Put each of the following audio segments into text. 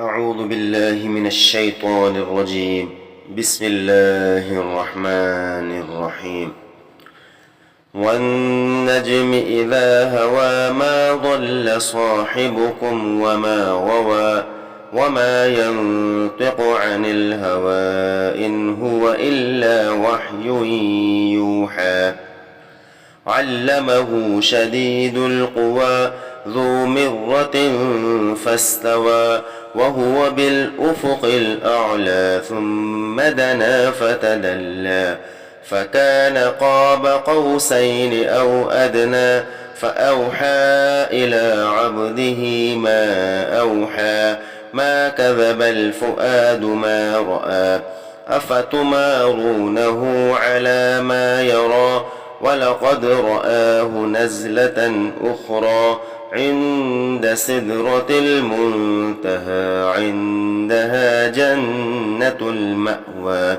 أعوذ بالله من الشيطان الرجيم. بسم الله الرحمن الرحيم. والنجم إذا هوى ما ضل صاحبكم وما غوى وما ينطق عن الهوى إن هو إلا وحي يوحى. علمه شديد القوى ذو مرة فاستوى وهو بالأفق الأعلى ثم دنا فتدلى فكان قاب قوسين أو أدنى فأوحى إلى عبده ما أوحى ما كذب الفؤاد ما رأى أفتمارونه على ما يرى ولقد رآه نزلة أخرى عند سدرة المنتهى عندها جنة المأوى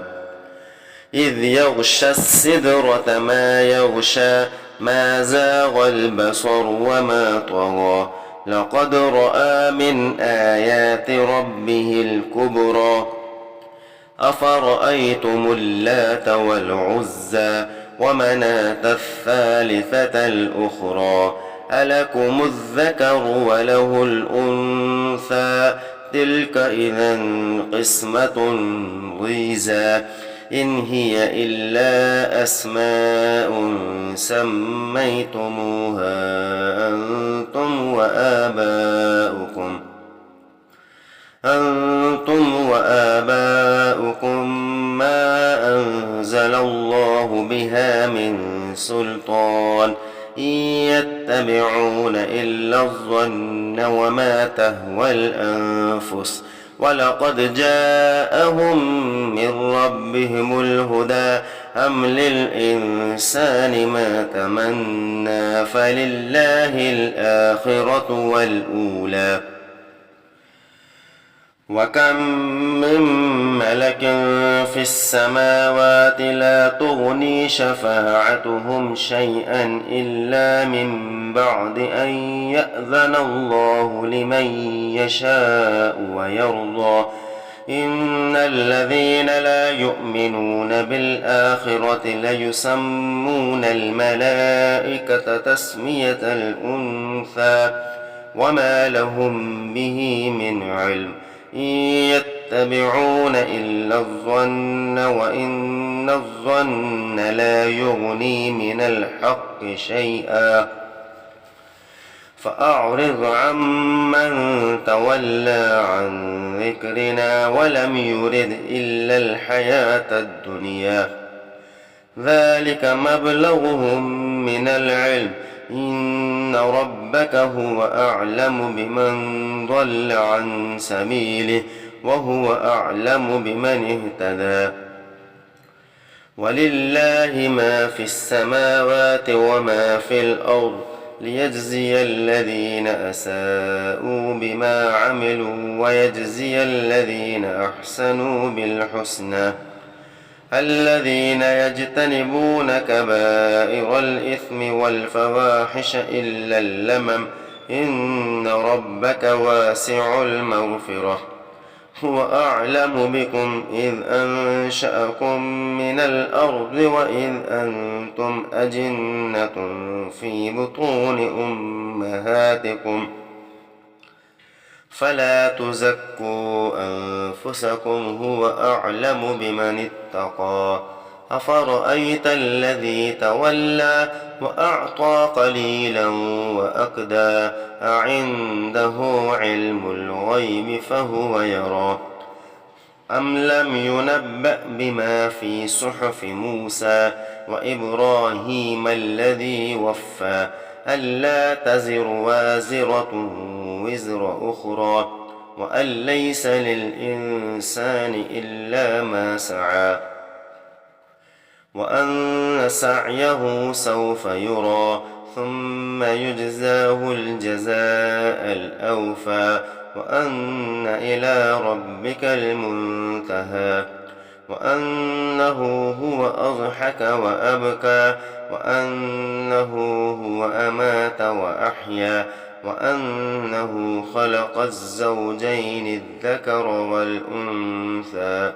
إذ يغشى السدرة ما يغشى ما زاغ البصر وما طغى لقد رأى من آيات ربه الكبرى أفرأيتم اللات والعزى ومناة الثالثة الأخرى ألكم الذكر وله الأنثى تلك إذا قسمة ضيزى إن هي إلا أسماء سميتموها أنتم وآباؤكم ما أنزل الله بها من سلطان إن يتبعون إلا الظن وما تهوى الأنفس ولقد جاءهم من ربهم الهدى أم للإنسان ما تمنى فلله الآخرة والأولى وكم من ملك في السماوات لا تغني شفاعتهم شيئا إلا من بعد أن يأذن الله لمن يشاء ويرضى إن الذين لا يؤمنون بالآخرة ليسمون الملائكة تسمية الأنثى وما لهم به من علم إن يتبعون إلا الظن وإن الظن لا يغني من الحق شيئا فأعرض عمن تولى عن ذكرنا ولم يرد إلا الحياة الدنيا ذلك مبلغهم من العلم إن ربك هو أعلم بمن ضل عن سبيله وهو أعلم بمن اهتدى ولله ما في السماوات وما في الأرض ليجزي الذين أساءوا بما عملوا ويجزي الذين أحسنوا بالحسنى الذين يجتنبون كبائر الإثم والفواحش إلا اللمم إن ربك واسع المغفرة هو أعلم بكم إذ أنشأكم من الأرض وإذ أنتم أجنة في بطون أمهاتكم فلا تزكوا أنفسكم هو أعلم بمن اتقى أفرأيت الذي تولى وأعطى قليلا وأكدى أعنده علم الغيب فهو يرى أم لم ينبأ بما في صحف موسى وإبراهيم الذي وفى ألا تزر وازرة وزر أخرى وأن ليس للإنسان إلا ما سعى وأن سعيه سوف يرى ثم يجزاه الجزاء الأوفى وأن إلى ربك المنتهى وأنه هو أضحك وأبكى وأنه هو أمات وأحيا وأنه خلق الزوجين الذكر والأنثى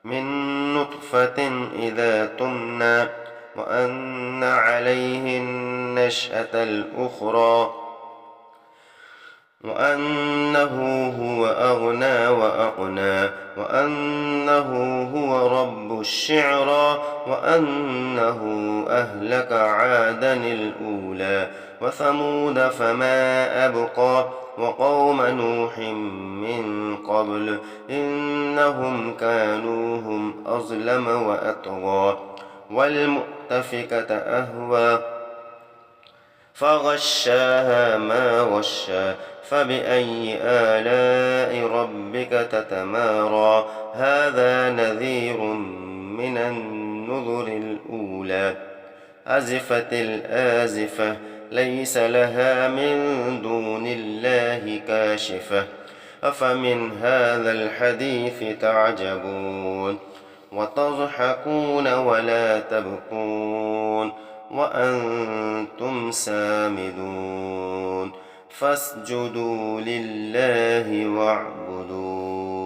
من نطفة إذا تمنى وأن عليه النشأة الأخرى وأنه هو أغنى وأقنى وأنه هو رب الشعرى وأنه أهلك عادا الأولى وثمود فما أبقى وقوم نوح من قبل إنهم كانوا هم أظلم وأطغى والمؤتفكة أهوى فغشاها ما غشى فبأي آلاء ربك تتمارى هذا نذير من النذر الأولى أزفت الآزفة ليس لها من دون الله كاشفة أفمن هذا الحديث تعجبون وتضحكون ولا تبكون وأنتم سامدون فاسجدوا لله واعبدوا